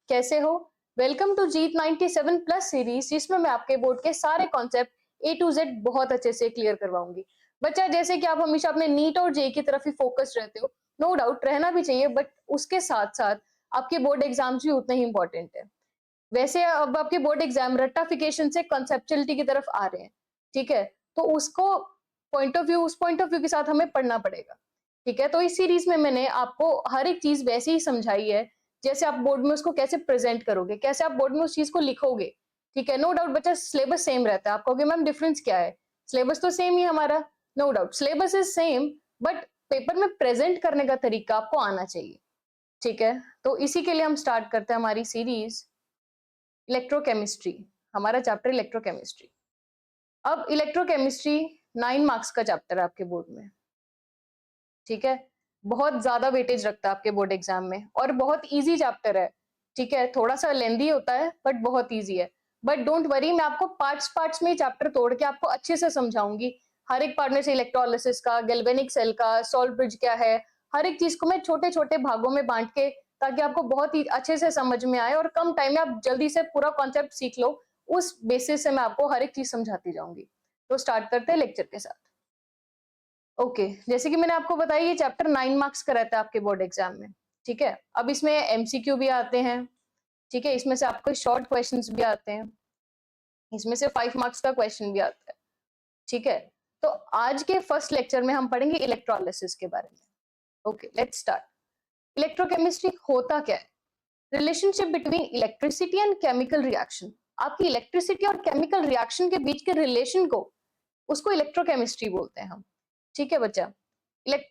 कैसे हो? Welcome to Jeet 97 plus series, जिसमें मैं आपके बोर्ड के सारे कॉन्सेप्ट ए टू जेड बहुत अच्छे से क्लियर करवाऊंगी। बच्चा, जैसे कि आप हमेशा अपने नीट और जे की तरफ ही फोकस रहते हो, नो डाउट रहना भी चाहिए, बट उसके साथ साथ आपके बोर्ड एग्जाम्स भी उतने ही इंपॉर्टेंट है। वैसे अब आपके बोर्ड एग्जाम रट्टाफिकेशन से कॉन्सेप्चुअलिटी की तरफ आ रहे हैं, ठीक है? तो उसको उस पॉइंट ऑफ व्यू के साथ हमें पढ़ना पड़ेगा, ठीक है? तो इस सीरीज में मैंने आपको हर एक चीज वैसे ही समझाई है, जैसे आप बोर्ड में उसको कैसे प्रेजेंट करोगे, कैसे आप बोर्ड में उस चीज को लिखोगे, ठीक है? नो डाउट बच्चा, सिलेबस सेम रहता है। आप कहोगे मैम डिफरेंस क्या है? सिलेबस तो सेम ही हमारा। No doubt syllabus is same, but paper में प्रेजेंट करने का तरीका आपको आना चाहिए, ठीक है? तो इसी के लिए हम स्टार्ट करते हैं हमारी सीरीज इलेक्ट्रोकेमिस्ट्री, हमारा चैप्टर इलेक्ट्रोकेमिस्ट्री। अब इलेक्ट्रोकेमिस्ट्री 9 मार्क्स का चैप्टर है आपके बोर्ड में, ठीक है? बहुत ज्यादा वेटेज रखता है आपके बोर्ड एग्जाम में, और बहुत इजी चैप्टर है, ठीक है? थोड़ा सा लेंदी होता है बट बहुत इजी है। बट डोंट वरी, मैं आपको पार्ट्स पार्ट्स में चैप्टर तोड़ के आपको अच्छे से समझाऊंगी। हर एक पार्ट में से इलेक्ट्रोलिसिस का, गैल्वेनिक सेल का, सॉल्ट ब्रिज क्या है, हर एक चीज को मैं छोटे छोटे भागों में बांट के, ताकि आपको बहुत ही अच्छे से समझ में आए और कम टाइम में आप जल्दी से पूरा कॉन्सेप्ट सीख लो। उस बेसिस से मैं आपको हर एक चीज समझाती जाऊंगी। तो स्टार्ट करते हैं लेक्चर के साथ। ओके, जैसे कि मैंने आपको बताया, ये चैप्टर 9 मार्क्स का रहता है आपके बोर्ड एग्जाम में, ठीक है? अब इसमें एमसीक्यू भी आते हैं, ठीक है? इसमें से आपको शॉर्ट क्वेश्चंस भी आते हैं, इसमें से 5 मार्क्स का क्वेश्चन भी आता है, ठीक है? तो आज के फर्स्ट लेक्चर में हम पढ़ेंगे इलेक्ट्रोलिसिस के बारे में। Okay, let's start. इलेक्ट्रोकेमिस्ट्री होता क्या है? Relationship between electricity and chemical reaction. आपकी इलेक्ट्रिसिटी और केमिकल रिएक्शन के बीच के रिलेशन को, उसको इलेक्ट्रोकेमिस्ट्री बोलते हैं हम, ठीक है बच्चा?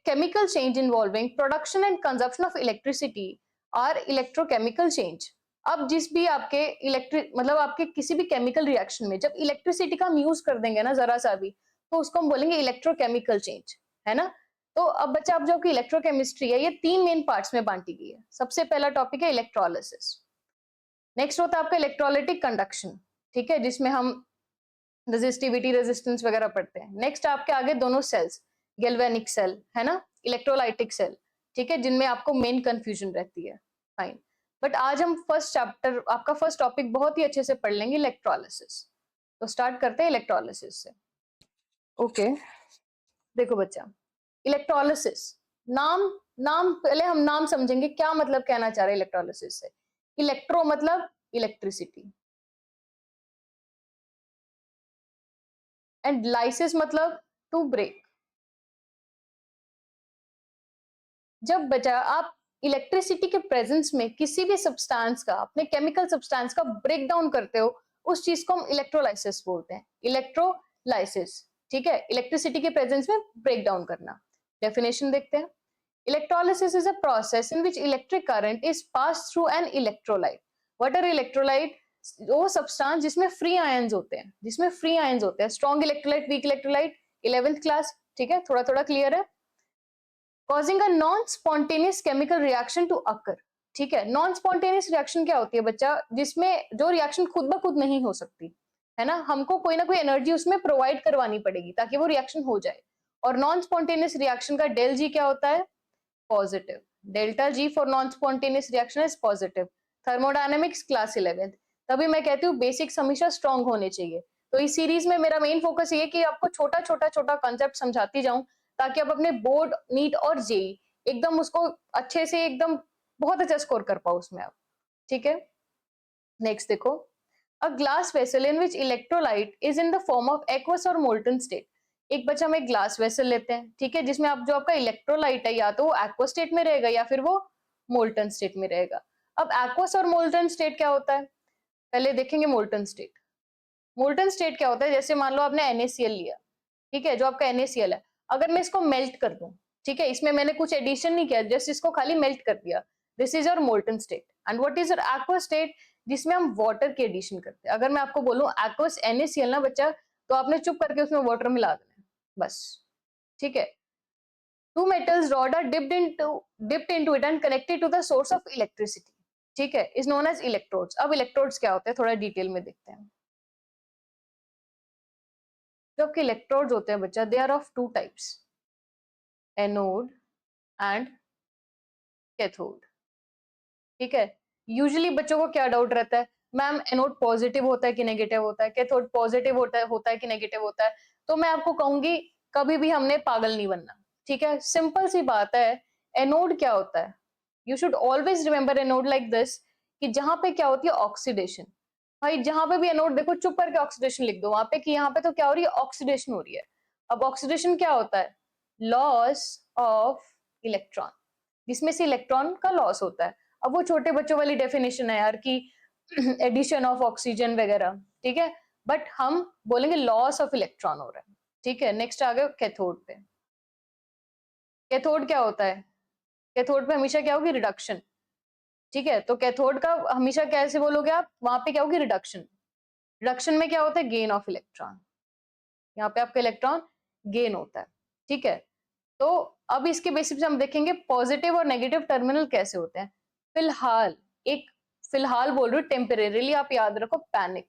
Chemical change involving production and consumption of electricity और इलेक्ट्रोकेमिकल चेंज। अब जिस भी आपके इलेक्ट्रिक मतलब आपके किसी भी केमिकल रिएक्शन में जब इलेक्ट्रिसिटी का हम यूज कर देंगे ना जरा सा भी, तो उसको हम बोलेंगे इलेक्ट्रोकेमिकल चेंज, है ना? तो अब बच्चा, अब जो कि इलेक्ट्रोकेमिस्ट्री है, ये 3 मेन पार्ट्स में बांटी गई है। सबसे पहला टॉपिक है इलेक्ट्रोलिसिस। नेक्स्ट होता है आपका इलेक्ट्रोलाइटिक कंडक्शन, ठीक है, जिसमें हम रेजिस्टिविटी, रेजिस्टेंस वगैरह पढ़ते हैं। नेक्स्ट आपके आगे दोनों सेल्स, गैल्वेनिक सेल है ना, इलेक्ट्रोलाइटिक सेल, ठीक है, जिनमें आपको मेन कंफ्यूजन रहती है। फाइन, बट आज हम फर्स्ट चैप्टर, आपका फर्स्ट टॉपिक बहुत ही अच्छे से पढ़ लेंगे, इलेक्ट्रोलिसिस। तो स्टार्ट करते हैं इलेक्ट्रोलिसिस से। ओके, देखो बच्चा, इलेक्ट्रोलिसिस, नाम नाम पहले हम नाम समझेंगे, क्या मतलब कहना चाह रहे हैं इलेक्ट्रोलिसिस से। इलेक्ट्रो मतलब इलेक्ट्रिसिटी, एंड लाइसिस मतलब टू ब्रेक। जब बचा आप इलेक्ट्रिसिटी के प्रेजेंस में किसी भी सब्सटेंस का, अपने केमिकल सब्सटेंस का ब्रेक डाउन करते हो, उस चीज को हम इलेक्ट्रोलाइसिस बोलते हैं, इलेक्ट्रोलाइसिस, ठीक है? इलेक्ट्रिसिटी के प्रेजेंस में ब्रेक डाउन करना। डेफिनेशन देखते हैं। Electrolysis is a process in which electric current is pass through an electrolyte. What are electrolyte? वो सब्सटेंस जिसमें फ्री आयंस होते हैं, जिसमें फ्री आयंस होते हैं। Strong electrolyte, weak electrolyte, 11th class, ठीक है? थोड़ा थोड़ा क्लियर है। causing a non-spontaneous chemical reaction to occur, ठीक है? नॉन स्पॉन्टेनियस रिएक्शन क्या होती है बच्चा? जिसमें जो रिएक्शन खुद ब खुद नहीं हो सकती, है ना, हमको कोई ना कोई एनर्जी उसमें प्रोवाइड करवानी पड़ेगी ताकि वो रिएक्शन हो जाए। और नॉन स्पॉन्टेनियस रिएक्शन का डेल जी क्या होता है? Positive. Delta G for non spontaneous reaction is positive. Thermodynamics class 11th। तभी मैं कहती हूँ बेसिक्स हमेशा स्ट्रॉन्ग होने चाहिए। तो इस सीरीज में मेरा मेन फोकस ये कि आपको छोटा छोटा छोटा कॉन्सेप्ट समझाती जाऊं, ताकि आप अपने बोर्ड, नीट और जेई एकदम उसको अच्छे से, एकदम बहुत अच्छा स्कोर कर पाओ उसमें आप, ठीक है? नेक्स्ट देखो, a glass vessel in which electrolyte is in the form of aqueous और मोल्टन स्टेट। एक बच्चा, हम एक ग्लास वेसल लेते हैं, ठीक है, जिसमें आप जो आपका इलेक्ट्रोलाइट है, या तो वो एक्वस स्टेट में रहेगा या फिर वो मोल्टन स्टेट में रहेगा। अब एक्वस और मोल्टन स्टेट क्या होता है, पहले देखेंगे मोल्टन स्टेट। मोल्टन स्टेट क्या होता है? जैसे मान लो आपने NaCl लिया, ठीक है, जो आपका NaCl है, अगर मैं इसको मेल्ट कर दूं, ठीक है, इसमें मैंने कुछ एडिशन नहीं किया, जस्ट इसको खाली मेल्ट कर दिया, this is your molten state. And what is your aqueous state? जिसमें हम वाटर की एडिशन करते हैं। अगर मैं आपको बोलूं एक्वस NaCl ना बच्चा, तो आपने चुप करके उसमें वाटर मिला देना है, बस, ठीक है? Two metals rod are dipped into it and connected to the source of electricity, ठीक है, इज नोन एज इलेक्ट्रोड्स। अब इलेक्ट्रोड्स क्या होते हैं, थोड़ा डिटेल में देखते हैं। जो आपके इलेक्ट्रोड्स होते हैं बच्चा, they are of two types, anode and cathode, ठीक है? यूजुअली बच्चों को क्या डाउट रहता है, मैम एनोड पॉजिटिव होता है कि नेगेटिव होता है, कैथोड पॉजिटिव होता है कि नेगेटिव होता है? तो मैं आपको कहूंगी कभी भी हमने पागल नहीं बनना, ठीक है? सिंपल सी बात है, एनोड क्या होता है? You should always remember anode like this, कि जहां पे क्या होती है ऑक्सीडेशन। भाई जहां पे भी एनोड देखो, चुप करके ऑक्सीडेशन लिख दो वहां पे, कि यहाँ पे तो क्या हो रही है, ऑक्सीडेशन हो रही है। अब ऑक्सीडेशन क्या होता है? लॉस ऑफ इलेक्ट्रॉन, जिसमें से इलेक्ट्रॉन का लॉस होता है। अब वो छोटे बच्चों वाली डेफिनेशन है यार, कि एडिशन ऑफ ऑक्सीजन वगैरह, ठीक है? बट हम बोलेंगे लॉस ऑफ इलेक्ट्रॉन हो रहा है, ठीक है? नेक्स्ट आ गए कैथोड पे। कैथोड क्या होता है? कैथोड पे हमेशा क्या होगी, रिडक्शन, ठीक है? तो कैथोड का हमेशा कैसे बोलोगे आप, वहां पे क्या होगी, रिडक्शन। रिडक्शन में क्या होता है, गेन ऑफ इलेक्ट्रॉन, यहाँ पे आपका इलेक्ट्रॉन गेन होता है, ठीक है? तो अब इसके बेसिस पे हम देखेंगे पॉजिटिव और नेगेटिव टर्मिनल कैसे होते हैं। फिलहाल एक, फिलहाल बोल रही हूँ, टेम्परेरीली आप याद रखो पैनिक,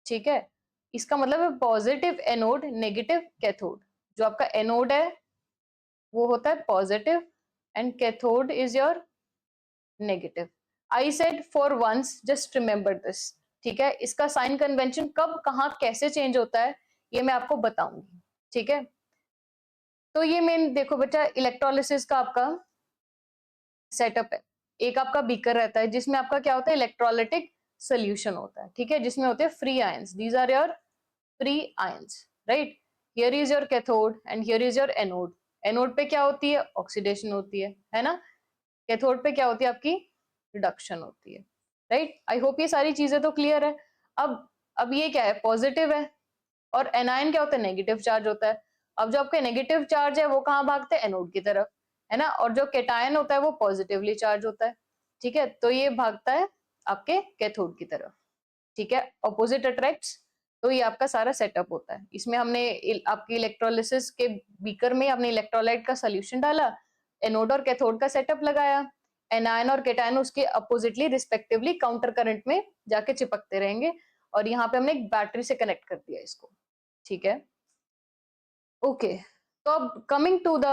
ठीक है? इसका मतलब है पॉजिटिव एनोड, नेगेटिव कैथोड। जो आपका एनोड है वो होता है positive and cathode is your negative. I said for once just remember this, ठीक है? इसका साइन कन्वेंशन कब कहाँ कैसे चेंज होता है ये मैं आपको बताऊंगी, ठीक है? तो ये मेन देखो बच्चा, इलेक्ट्रोलिसिस का आपका सेटअप है। एक आपका बीकर रहता है जिसमें आपका क्या होता है, इलेक्ट्रोलाइटिक सोल्यूशन होता है, ठीक है? जिसमें होते हैं free ions, these are your free ions, right? Here is your cathode and here is your anode. Anode पे क्या होती है, ऑक्सीडेशन होती है ना? कैथोड पे क्या होती है आपकी, रिडक्शन होती है, राइट? आई होप ये सारी चीजें तो क्लियर है। अब ये क्या है, पॉजिटिव है, और एनायन क्या होता है, नेगेटिव चार्ज होता है। अब जो आपका नेगेटिव चार्ज है वो कहाँ भागते हैं, एनोड की तरफ, है ना? और जो केटायन होता है वो पॉजिटिवली चार्ज होता है, ठीक है? तो ये भागता है आपके कैथोड की तरफ, ठीक है? Opposite attracts. तो ये आपका सारा सेटअप होता है। इसमें हमने आपकी इलेक्ट्रोलिसिस के बीकर में हमने इलेक्ट्रोलाइट का सोल्यूशन डाला, एनोड और कैथोड का सेटअप लगाया, एनायन और केटायन उसके अपोजिटली रिस्पेक्टिवली काउंटर करंट में जाके चिपकते रहेंगे, और यहाँ पे हमने एक बैटरी से कनेक्ट कर दिया इसको, ठीक है? ओके, तो अब कमिंग टू द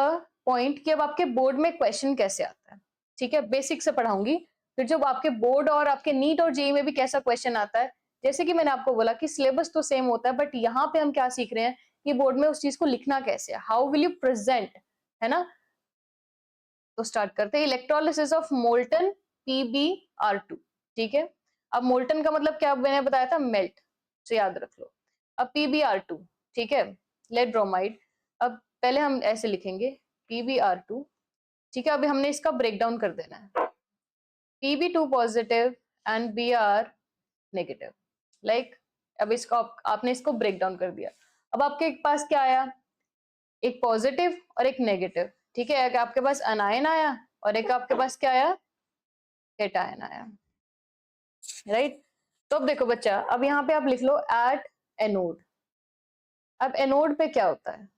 पॉइंट कि अब आपके बोर्ड में क्वेश्चन कैसे आता है, ठीक है? बेसिक से पढ़ाऊंगी, फिर जब आपके बोर्ड और आपके नीट और जेई में भी कैसा क्वेश्चन आता है, जैसे कि मैंने आपको बोला कि सिलेबस तो सेम होता है, बट यहाँ पे हम क्या सीख रहे हैं कि बोर्ड में उस चीज को लिखना कैसे है, हाउ विल यू प्रेजेंट, है ना? तो स्टार्ट करते हैं, इलेक्ट्रोलिसिस ऑफ मोल्टन PbR2, ठीक है? अब मोल्टन का मतलब क्या मैंने बताया था, मेल्ट, तो याद रख लो। अब PbR2, ठीक है, लेड ब्रोमाइड। अब पहले हम ऐसे लिखेंगे PbR2, ठीक है? अभी हमने इसका ब्रेक डाउन कर देना है, Pb2 positive and Br negative, like अब इसको आपने इसको ब्रेक डाउन कर दिया। अब आपके पास क्या आया, एक पॉजिटिव और एक नेगेटिव, ठीक है? एक आपके पास अनायन आया और एक आपके पास क्या आया, केटायन आया, राइट? तो अब देखो बच्चा, अब यहाँ पे आप लिख लो एट एनोड। अब एनोड पे क्या होता है,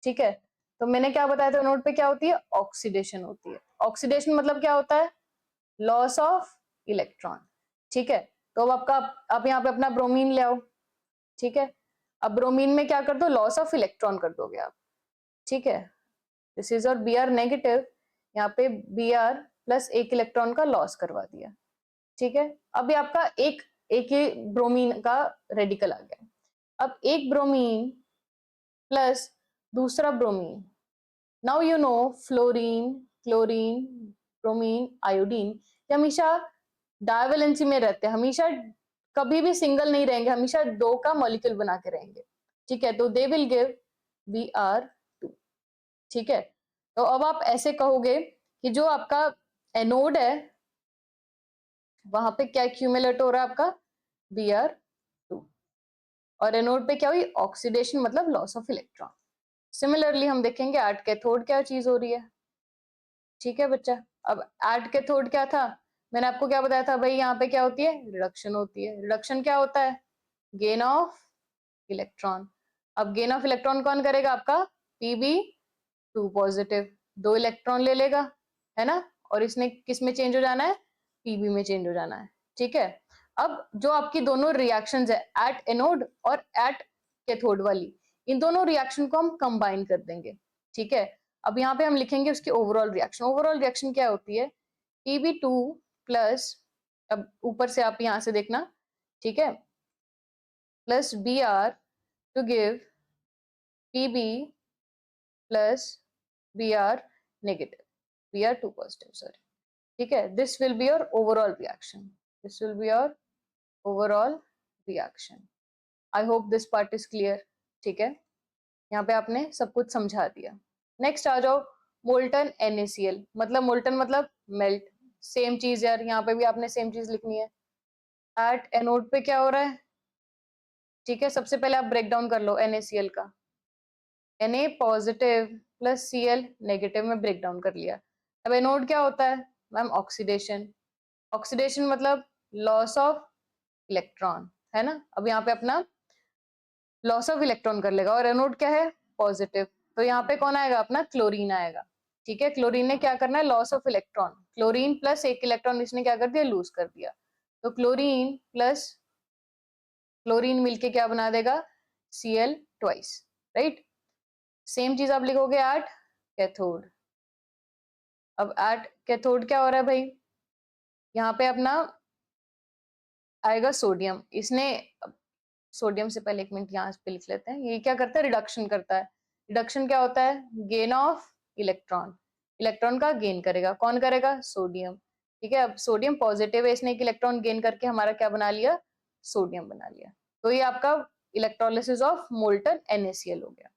ठीक है? तो मैंने क्या बताया था, एनोड पे क्या होती है, ऑक्सीडेशन होती है। ऑक्सीडेशन मतलब क्या होता है, लॉस ऑफ इलेक्ट्रॉन, ठीक है? तो अब आपका, आप यहाँ पे अपना ब्रोमीन ले आओ, ठीक है? अब ब्रोमीन में क्या कर दो, लॉस ऑफ इलेक्ट्रॉन कर दोगे आप, ठीक है? दिस इज और Br नेगेटिव, यहाँ पे Br प्लस एक इलेक्ट्रॉन का लॉस करवा दिया, ठीक है? अब ये आपका एक एक ही ब्रोमीन का रेडिकल आ गया। अब एक ब्रोमीन प्लस दूसरा bromine, now you know fluorine, chlorine, bromine, iodine, ये हमेशा डायवेलेंसी में रहते हैं, हमेशा कभी भी सिंगल नहीं रहेंगे, हमेशा दो का मॉलिक्यूल बना के रहेंगे, ठीक है? तो दे विल गिव Br2, ठीक है? तो अब आप ऐसे कहोगे कि जो आपका एनोड है वहां पे क्या एक्यूमुलेट हो रहा है आपका, Br2, और एनोड पे क्या हुई, ऑक्सीडेशन मतलब लॉस ऑफ इलेक्ट्रॉन। सिमिलरली हम देखेंगे एट कैथोड क्या चीज हो रही है, ठीक है बच्चा? अब एट कैथोड क्या था, मैंने आपको क्या बताया था भाई, यहाँ पे क्या होती है, रिडक्शन होती है। रिडक्शन क्या होता है, गेन ऑफ इलेक्ट्रॉन। अब गेन ऑफ इलेक्ट्रॉन कौन करेगा, आपका Pb2 पॉजिटिव, दो इलेक्ट्रॉन ले लेगा, है ना? और इसने किस में चेंज हो जाना है, Pb में चेंज हो जाना है, ठीक है? अब जो आपकी दोनों रिएक्शंस है, एट एनोड और एट कैथोड वाली, इन दोनों रिएक्शन को हम कंबाइन कर देंगे, ठीक है? अब यहाँ पे हम लिखेंगे उसकी ओवरऑल रिएक्शन। ओवरऑल रिएक्शन क्या होती है, Pb2 प्लस, अब ऊपर से आप यहाँ से देखना, ठीक है, plus Br to give Pb plus Br negative, Br2 positive, sorry, ठीक है। This will be your overall reaction, this will be your overall reaction. I hope this part is clear, ठीक है। यहाँ पे आपने सब कुछ समझा दिया। नेक्स्ट आ जाओ, मोल्टन NaCl, मतलब मोल्टन मतलब मेल्ट, सेम चीज यार, यहाँ पे भी आपने सेम चीज लिखनी है। एट एनोड पे क्या हो रहा है, ठीक है, सबसे पहले आप ब्रेक डाउन कर लो NaCl का, Na positive plus Cl negative में ब्रेक डाउन कर लिया। अब एनोड क्या होता है मैम, ऑक्सीडेशन, ऑक्सीडेशन मतलब लॉस ऑफ इलेक्ट्रॉन, है ना। अब यहाँ पे अपना लॉस ऑफ इलेक्ट्रॉन कर लेगा, और एनोड क्या है, पॉजिटिव, तो यहाँ पे कौन आएगा, अपना क्लोरीन आएगा, ठीक है। क्लोरीन ने क्या करना है, loss of electron, chlorine plus एक इलेक्ट्रॉन इसने क्या कर दिया, लूज कर दिया, तो क्लोरीन प्लस क्लोरीन मिलके क्या बना देगा, Cl ट्वाइस, राइट। सेम चीज आप लिखोगे एट कैथोड। अब एट कैथोड क्या हो रहा है भाई, यहाँ पे अपना आएगा सोडियम, इसने, सोडियम से पहले एक मिनट यहाँ पे लिख लेते हैं, ये क्या करता है, रिडक्शन करता है। रिडक्शन क्या होता है, गेन ऑफ इलेक्ट्रॉन, इलेक्ट्रॉन का गेन करेगा, कौन करेगा, सोडियम, ठीक है। अब सोडियम पॉजिटिव है, इसने एक इलेक्ट्रॉन गेन करके हमारा क्या बना लिया, सोडियम बना लिया, तो ये आपका इलेक्ट्रोलिसिस ऑफ मोल्टन NaCl हो गया।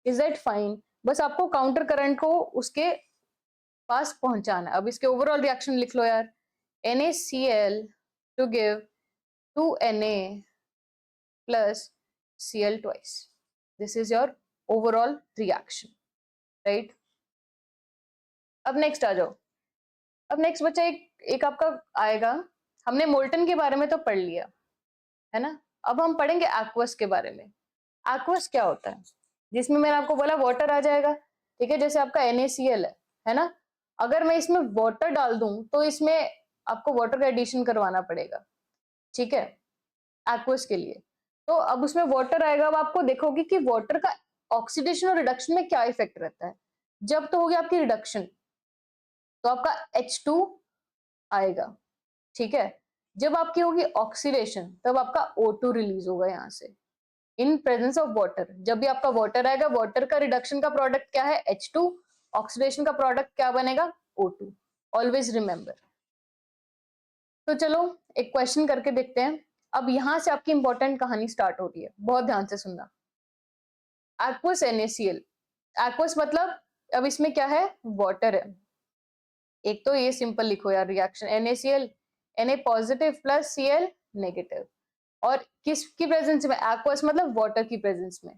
इज दैट फाइन, बस आपको काउंटर करंट को उसके पास पहुंचाना है। अब इसके ओवरऑल रिएक्शन लिख लो यार, NaCl to give 2Na plus Cl twice. This is your overall reaction, right? अब नेक्स्ट आ जाओ, अब नेक्स्ट बच्चा एक आपका आएगा, हमने मोल्टन के बारे में तो पढ़ लिया है ना, अब हम पढ़ेंगे एक्वस के बारे में। एक्वस क्या होता है, जिसमें मैंने आपको बोला वाटर आ जाएगा, ठीक है, जैसे आपका NaCl है ना, अगर मैं इसमें वाटर डाल दूं तो इसमें आपको वाटर का एडिशन करवाना पड़ेगा, ठीक है, एक्वस के लिए। तो अब उसमें वाटर आएगा, अब आपको देखोगे कि वाटर का ऑक्सीडेशन और रिडक्शन में क्या इफेक्ट रहता है। जब तो होगी आपकी रिडक्शन तो आपका H2 आएगा, ठीक है। जब आपकी होगी ऑक्सीडेशन तब आपका O2 रिलीज होगा यहाँ से, इन प्रेजेंस ऑफ वाटर। जब भी आपका वाटर आएगा, वाटर का रिडक्शन का प्रोडक्ट क्या है, H2, ऑक्सीडेशन का प्रोडक्ट क्या बनेगा, O2, ऑलवेज रिमेंबर। तो चलो एक क्वेश्चन करके देखते हैं। अब यहां से आपकी इंपॉर्टेंट कहानी स्टार्ट हो रही है, बहुत ध्यान से सुनना। एक्वस NaCl, एक्वस मतलब अब इसमें क्या है, वाटर है। एक तो ये सिंपल लिखो यार reaction, NaCl, Na positive plus Cl negative, और किसकी प्रेजेंस में, एक्वस मतलब वाटर की प्रेजेंस में,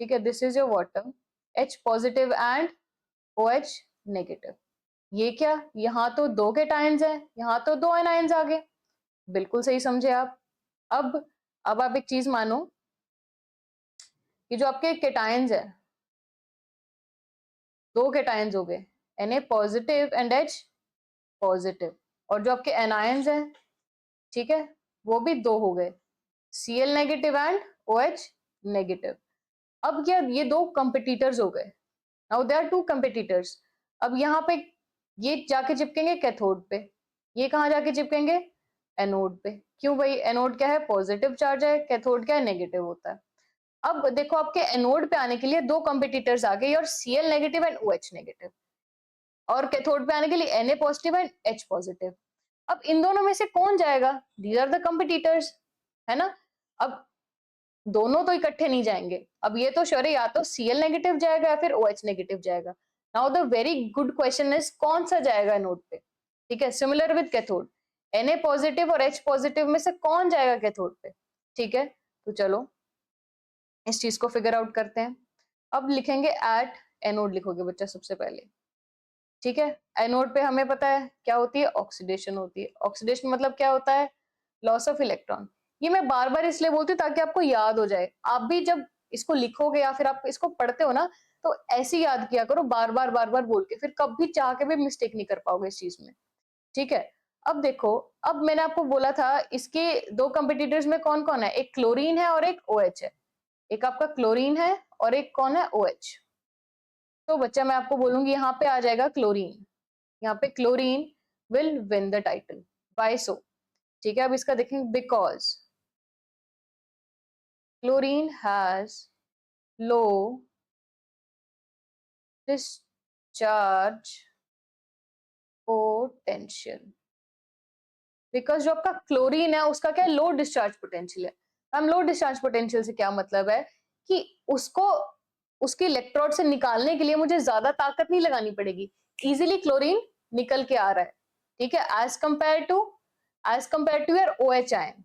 ठीक है। This is your water, H positive and OH negative. ये क्या, यहाँ तो दो केटायंस है, यहाँ तो दो एनायंस आ गए, बिल्कुल सही समझे आप। अब आप एक चीज मानो कि जो आपके केटायंस है, दो केटायंस हो गए, Na positive and H positive, और जो आपके एनायंस है, ठीक है, वो भी दो हो गए, Cl negative and OH negative. अब क्या, ये दो कंपिटिटर्स हो गए, now they are two competitors. अब यहाँ पे ये जाके चिपकेंगे कैथोड पे, ये कहाँ जाके चिपकेंगे, एनोड पे। क्यों भाई, एनोड क्या है, पॉजिटिव चार्ज है, कैथोड क्या है, नेगेटिव होता है। अब देखो आपके एनोड पे आने के लिए दो कंपिटिटर्स आ गए, और Cl negative and OH negative, और कैथोड पे आने के लिए Na positive and H positive. अब इन दोनों में से कौन जाएगा, दीज आर द कंपिटिटर्स, है ना। अब दोनों तो इकट्ठे नहीं जाएंगे, अब ये तो श्योर है, या तो Cl नेगेटिव जाएगा या फिर OH नेगेटिव जाएगा। Now the very good question is कौन सा जाएगा एनोड पे, ठीक है। Similar with cathode, Na positive और H पॉजिटिव में से कौन जाएगा कैथोड पे, ठीक है। तो चलो इस चीज को फिगर आउट करते हैं। अब लिखेंगे एट एनोड, लिखोगे बच्चा सबसे पहले, ठीक है। एनोड पे हमें पता है क्या होती है, ऑक्सीडेशन होती है। ऑक्सीडेशन मतलब क्या होता है, लॉस ऑफ इलेक्ट्रॉन। ये मैं बार बार इसलिए बोलती हूँ ताकि आपको याद हो जाए, आप भी जब इसको लिखोगे या फिर आप इसको पढ़ते हो ना, तो ऐसे याद किया करो, बार बार बोल के, फिर कभी चाह के भी मिस्टेक नहीं कर पाओगे इस चीज में, ठीक है। अब देखो, अब मैंने आपको बोला था इसके दो कंपिटिटर्स में कौन कौन है, एक क्लोरीन है और एक OH है, एक आपका क्लोरीन है और एक कौन है, OH। तो बच्चा मैं आपको बोलूंगी यहाँ पे आ जाएगा क्लोरीन, यहाँ पे chlorine will win the title, why so? ठीक है, अब इसका देखेंगे because chlorine has low discharge potential. Because जो आपका क्लोरीन है उसका क्या है, लो डिस्चार्ज पोटेंशियल है। हम लो डिस्चार्ज पोटेंशियल से क्या मतलब है कि उसको उसके इलेक्ट्रोड से निकालने के लिए मुझे ज्यादा ताकत नहीं लगानी पड़ेगी, इजीली क्लोरीन निकल के आ रहा है। ठीक है, as compare to your O H ion.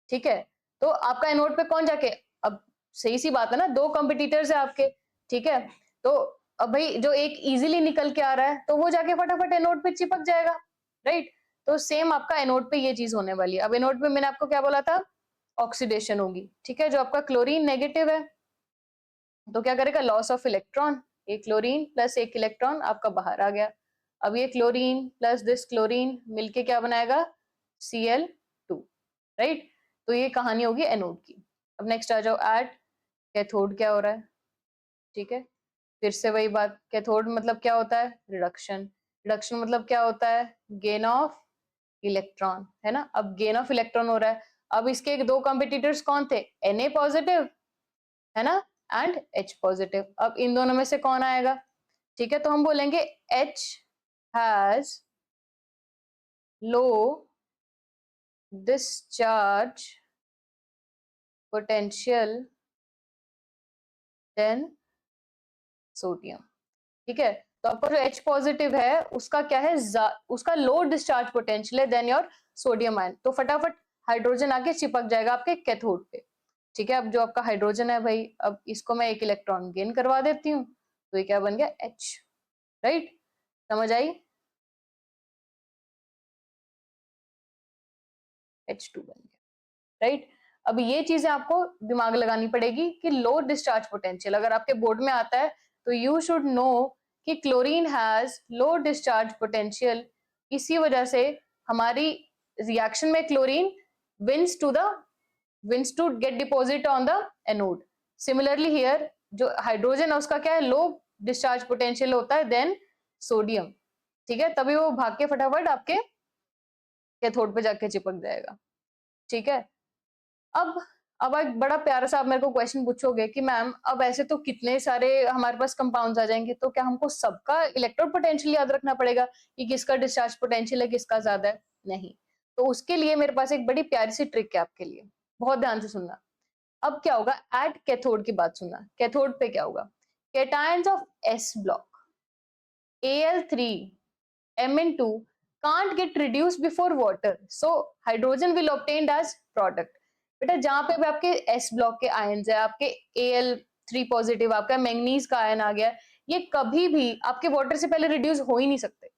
ठीक है, तो आपका एनोड पे कौन जाके, अब सही सी बात है ना, दो कंपिटिटर्स है आपके। ठीक है, तो अब भाई जो एक इजीली निकल के आ रहा है तो वो जाके फटाफट एनोड पे चिपक जाएगा, राइट। तो सेम आपका एनोड पे ये चीज होने वाली है। अब एनोड पे मैंने आपको क्या बोला था, ऑक्सीडेशन होगी। ठीक है, जो आपका क्लोरीन नेगेटिव है तो क्या करेगा, लॉस ऑफ इलेक्ट्रॉन, एक क्लोरीन प्लस एक इलेक्ट्रॉन आपका बाहर आ गया। अब ये क्लोरीन प्लस दिस क्लोरीन मिलके क्या बनाएगा, Cl2, राइट। तो ये कहानी होगी एनोड की। अब नेक्स्ट आ जाओ एट कैथोड, क्या हो रहा है। ठीक है, फिर से वही बात, कैथोड मतलब क्या होता है, रिडक्शन। रिडक्शन मतलब क्या होता है, गेन ऑफ इलेक्ट्रॉन, है ना। अब गेन ऑफ इलेक्ट्रॉन हो रहा है। अब इसके दो कॉम्पिटिटर्स कौन थे, Na पॉजिटिव, है ना, एंड H पॉजिटिव। अब इन दोनों में से कौन आएगा। ठीक है, तो हम बोलेंगे H has low discharge potential than sodium. ठीक है, तो आपका जो H पॉजिटिव है उसका क्या है, उसका लो डिस्चार्ज पोटेंशियल है देन योर सोडियम आयन। तो फटाफट हाइड्रोजन आके चिपक जाएगा आपके कैथोड पे। ठीक है, अब जो आपका हाइड्रोजन है भाई, अब इसको मैं एक इलेक्ट्रॉन गेन करवा देती हूँ, तो ये क्या बन गया, H, राइट। समझ आई, H2 बन गया, राइट। अब ये चीजें आपको दिमाग लगानी पड़ेगी कि लो डिस्चार्ज पोटेंशियल अगर आपके बोर्ड में आता है तो यू शुड नो कि chlorine has low discharge potential. इसी वजह से हमारी रिएक्शन में chlorine wins to the wins to get deposit on the anode. Similarly here जो हाइड्रोजन है उसका क्या है, लो डिस्चार्ज पोटेंशियल होता है देन सोडियम। ठीक है, तभी वो भाग के फटाफट आपके कैथोड पे जाके चिपक जाएगा। ठीक है, अब अब एक बड़ा प्यारा सा आप मेरे को क्वेश्चन पूछोगे कि मैम अब ऐसे तो कितने सारे हमारे पास कंपाउंड्स आ जाएंगे, तो क्या हमको सबका इलेक्ट्रोड पोटेंशियल याद रखना पड़ेगा कि किसका डिस्चार्ज पोटेंशियल है, किसका ज्यादा है, नहीं। तो उसके लिए मेरे पास एक बड़ी प्यारी सी ट्रिक है आपके लिए, बहुत ध्यान से सुनना। अब क्या होगा, एट कैथोड की बात सुनना, कैथोड पे क्या होगा, cations of S block Al3Mn2 can't get reduced before water, so hydrogen will obtained as product। बेटा जहां पे भी आपके एस ब्लॉक के आयन्स है, आपके Al3 पॉजिटिव, आपका मैंगनीज का आयन आ गया, ये कभी भी आपके वाटर से पहले रिड्यूस हो ही नहीं सकते,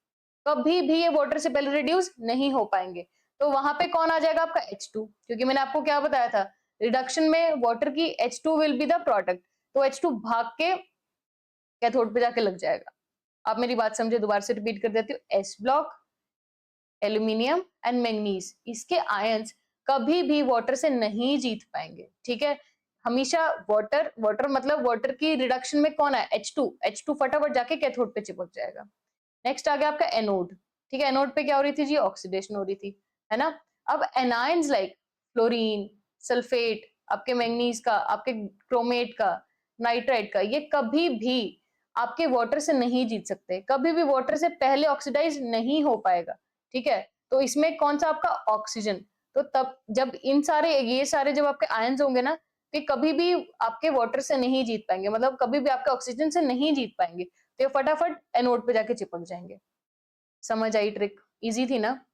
कभी भी ये वाटर से पहले रिड्यूस नहीं हो पाएंगे। तो वहां पे कौन आ जाएगा, आपका H2, क्योंकि मैंने आपको क्या बताया था, रिडक्शन में वाटर की H2 will be the product, तो H2 भाग के कैथोड पे जाके लग जाएगा। आप मेरी बात समझे, दोबारा से रिपीट कर देती हूँ, S block, aluminium and manganese, इसके आयंस कभी भी वाटर से नहीं जीत पाएंगे। ठीक है, हमेशा वाटर वाटर मतलब वाटर की रिडक्शन में कौन है, H2 फटाफट जाके कैथोड पे चिपक जाएगा। नेक्स्ट आ गया आपका एनोड। ठीक है, एनोड पे क्या हो रही थी जी, ऑक्सीडेशन हो रही थी, है ना। अब एनायंस लाइक फ्लोरीन, सल्फेट, आपके मैंगनीज का, आपके क्रोमेट का, नाइट्राइट का, ये कभी भी आपके वाटर से नहीं जीत सकते, कभी भी वाटर से पहले ऑक्सीडाइज नहीं हो पाएगा। ठीक है, तो इसमें कौन सा आपका ऑक्सीजन, तो तब जब इन सारे ये सारे जब आपके आयंस होंगे ना, तो कभी भी आपके वाटर से नहीं जीत पाएंगे, मतलब कभी भी आपके ऑक्सीजन से नहीं जीत पाएंगे, तो ये फटाफट एनोड पे जाके चिपक जाएंगे। समझ आई ट्रिक, इजी थी ना।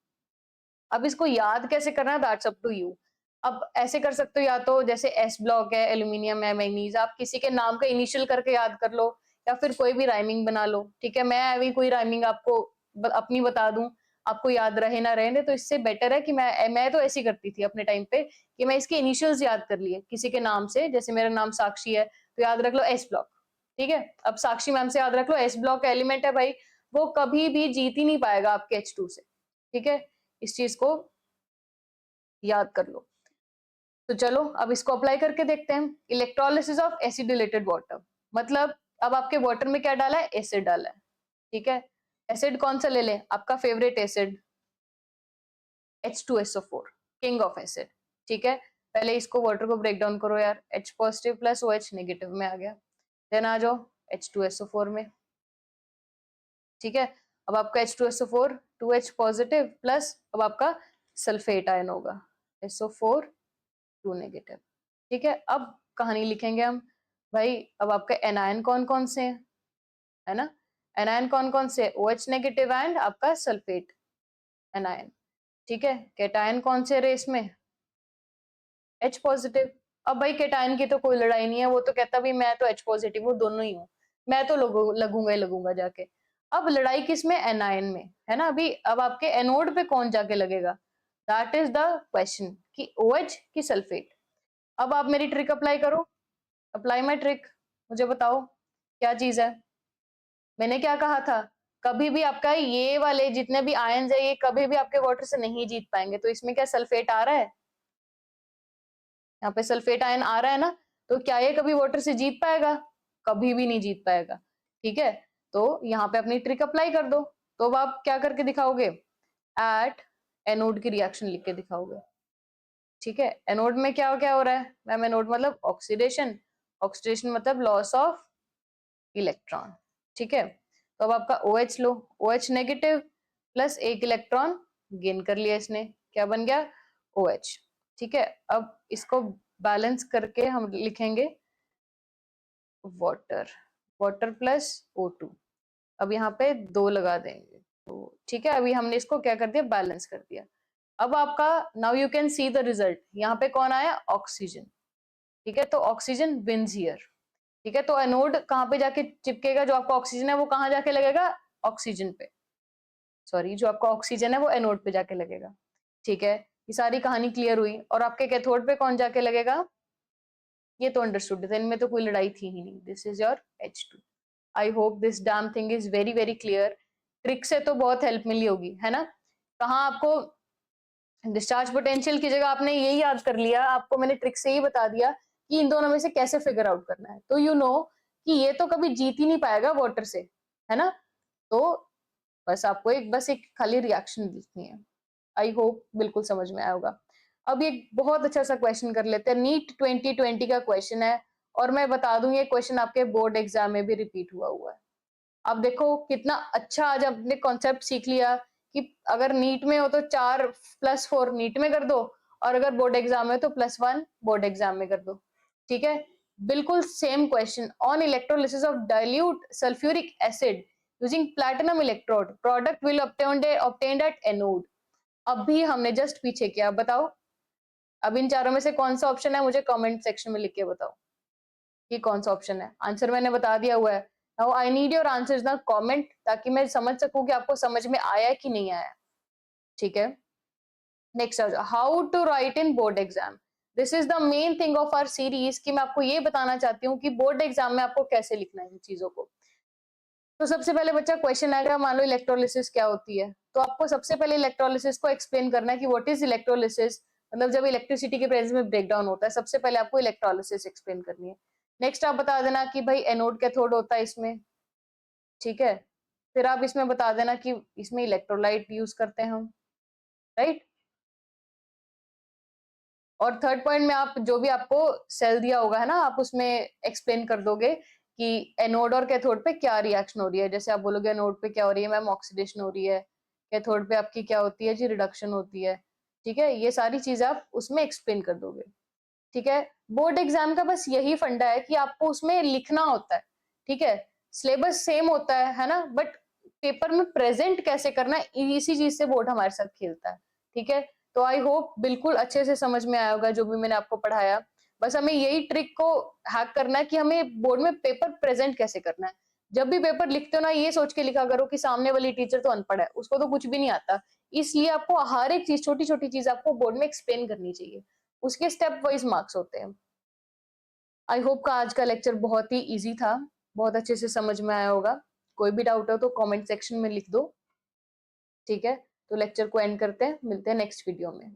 अब इसको याद कैसे करना है, दैट्स अप टू यू। अब ऐसे कर सकते हो, या तो जैसे एस ब्लॉक है, एल्यूमिनियम है, मैग्नीज, आप किसी के नाम का इनिशियल करके याद कर लो, या फिर कोई भी राइमिंग बना लो। ठीक है, मैं अभी कोई राइमिंग आपको अपनी बता दूं, आपको याद रहे ना रहे, तो इससे बेटर है कि मैं तो ऐसी करती थी अपने टाइम पे कि मैं इसके इनिशियल्स याद कर लिए किसी के नाम से, जैसे मेरा नाम साक्षी है तो याद रख लो एस ब्लॉक। ठीक है, अब साक्षी मैम से याद रख लो, एस ब्लॉक का एलिमेंट है भाई, वो कभी भी जीत ही नहीं पाएगा आपके H2 से। ठीक है, इस चीज को याद कर लो। तो चलो अब इसको अप्लाई करके देखते हैं, इलेक्ट्रोलिसिस ऑफ एसिडिलेटेड वाटर। मतलब अब आपके वाटर में क्या डाला है, एसिड डाला है। ठीक है, एसिड कौन सा ले लें, आपका favourite acid, H2SO4, king of acid. ठीक है, पहले इसको वाटर को ब्रेक डाउन करो यार, H positive plus OH negative में आ गया, देन आ जाओ H2SO4 में। ठीक है, अब आपका H2SO4 2H पॉजिटिव प्लस अब आपका सल्फेट आयन होगा SO4 2 नेगेटिव। ठीक है, अब कहानी लिखेंगे हम भाई। अब आपका एनायन कौन कौन से हैं, है ना, एनायन कौन कौन से, OH नेगेटिव एंड आपका सल्फेट एनायन। ठीक है, कैटायन कौन से रेस में, H पॉजिटिव। अब भाई कैटायन की तो कोई लड़ाई नहीं है, वो तो कहता भाई मैं तो H पॉजिटिव हूँ, दोनों ही हूँ, मैं तो लगूंगा ही लगूंगा जाके। अब लड़ाई किस में, एनायन में, है ना। अभी अब आपके एनोड पे कौन जाके लगेगा, दैट इज द क्वेश्चन कि OH की सल्फेट। अब आप मेरी ट्रिक अप्लाई करो, अप्लाई माई ट्रिक, मुझे बताओ क्या चीज है। मैंने क्या कहा था, कभी भी आपका ये वाले जितने भी आयन्स है ये कभी भी आपके वाटर से नहीं जीत पाएंगे। तो इसमें क्या सल्फेट आ रहा है, यहाँ पे सल्फेट आयन आ रहा है ना, तो क्या ये कभी वाटर से जीत पाएगा, कभी भी नहीं जीत पाएगा। ठीक है, तो यहाँ पे अपनी ट्रिक अप्लाई कर दो। तो अब आप क्या करके दिखाओगे, एट एनोड की रिएक्शन लिख के दिखाओगे। ठीक है, एनोड में क्या क्या हो रहा है मैम, एनोड मतलब ऑक्सीडेशन, ऑक्सीडेशन मतलब लॉस ऑफ इलेक्ट्रॉन। ठीक है, तो अब आपका OH लो, OH नेगेटिव प्लस एक इलेक्ट्रॉन गेन कर लिया इसने, क्या बन गया OH। ठीक है, अब इसको बैलेंस करके हम लिखेंगे वाटर, वाटर प्लस O2। अब यहाँ पे 2 लगा देंगे तो ठीक है, अभी हमने इसको क्या कर दिया, बैलेंस कर दिया। अब आपका now you can see the result, यहाँ पे कौन आया, ऑक्सीजन। ठीक है, तो ऑक्सीजन विंस हियर। ठीक है, तो एनोड कहाँ पे जाके चिपकेगा, जो आपका ऑक्सीजन है वो कहाँ जाके लगेगा, ऑक्सीजन पे, सॉरी जो आपका ऑक्सीजन है वो एनोड पे जाके लगेगा। ठीक है, ये सारी कहानी क्लियर हुई। और आपके कैथोड पे कौन जाके लगेगा, ये तो अंडरस्टूड है, इनमें तो कोई लड़ाई थी ही नहीं, this is your H2। I hope this damn thing is very very clear. Trick से तो बहुत हेल्प मिली होगी, है ना। कहाँ आपको डिस्चार्ज पोटेंशियल की जगह आपने यही याद कर लिया, आपको मैंने ट्रिक से ही बता दिया कि इन दोनों में से कैसे फिगर आउट करना है। तो यू नो कि ये तो कभी जीत ही नहीं पाएगा वाटर से, है ना। तो बस आपको एक खाली रिएक्शन लिखनी है। आई होप बिल्कुल समझ में आया होगा। अब ये बहुत अच्छा सा क्वेश्चन कर लेते हैं, नीट 2020 का क्वेश्चन है, और मैं बता दूं ये क्वेश्चन आपके बोर्ड एग्जाम में भी रिपीट हुआ है। अब देखो कितना अच्छा आज आपने कॉन्सेप्ट सीख लिया कि अगर नीट में हो तो 4+4 नीट में कर दो, और अगर बोर्ड एग्जाम में तो +1 बोर्ड एग्जाम में कर दो। ठीक है, बिल्कुल same question, on electrolysis of dilute sulphuric acid using platinum electrode product will obtained at anode. अब भी हमने जस्ट पीछे किया, बताओ अब इन चारों में से कौन सा ऑप्शन है, मुझे कमेंट सेक्शन में लिख के बताओ कि कौन सा ऑप्शन है। आंसर मैंने बता दिया हुआ है, now I need your answers ना कमेंट, ताकि मैं समझ सकूं कि आपको समझ में आया कि नहीं आया। ठीक है, next how to write in board exam. This is the main thing of our series कि मैं आपको ये बताना चाहती हूँ कि बोर्ड एग्जाम में आपको कैसे लिखना है इन चीजों को। तो सबसे पहले बच्चा क्वेश्चन आएगा, मान लो इलेक्ट्रोलिसिस क्या होती है, तो आपको सबसे पहले इलेक्ट्रोलिसिस को एक्सप्लेन करना है कि व्हाट इज इलेक्ट्रोलिसिस, मतलब जब इलेक्ट्रिसिटी के प्रेजेंस में ब्रेकडाउन होता है, सबसे पहले आपको इलेक्ट्रोलिसिस एक्सप्लेन करनी है। नेक्स्ट आप बता देना कि भाई एनोड कैथोड होता है इसमें। ठीक है, फिर आप इसमें बता देना कि इसमें इलेक्ट्रोलाइट यूज करते हैं हम, राइट। और थर्ड पॉइंट में आप जो भी आपको सेल दिया होगा है ना, आप उसमें एक्सप्लेन कर दोगे कि एनोड और कैथोड पे क्या रिएक्शन हो रही है। जैसे आप बोलोगे एनोड पे क्या हो रही है मैम, ऑक्सीडेशन हो रही है, कैथोड पे आपकी क्या होती है जी, रिडक्शन होती है। ठीक है, ये सारी चीजें आप उसमें एक्सप्लेन कर दोगे। ठीक है, बोर्ड एग्जाम का बस यही फंडा है कि आपको उसमें लिखना होता है। ठीक है, सिलेबस सेम होता है ना, बट पेपर में प्रेजेंट कैसे करना है इसी चीज से बोर्ड हमारे साथ खेलता है। ठीक है, तो आई होप बिल्कुल अच्छे से समझ में आया होगा जो भी मैंने आपको पढ़ाया। बस हमें यही ट्रिक को हैक करना है कि हमें बोर्ड में पेपर प्रेजेंट कैसे करना है। जब भी पेपर लिखते हो ना, ये सोच के लिखा करो कि सामने वाली टीचर तो अनपढ़ है, उसको तो कुछ भी नहीं आता, इसलिए आपको हर एक चीज, छोटी छोटी चीज आपको बोर्ड में एक्सप्लेन करनी चाहिए, उसके स्टेप वाइज मार्क्स होते हैं। आई होप का आज का लेक्चर बहुत ही इजी था, बहुत अच्छे से समझ में आया होगा। कोई भी डाउट हो तो कमेंट सेक्शन में लिख दो। ठीक है, तो लेक्चर को एंड करते हैं, मिलते हैं नेक्स्ट वीडियो में।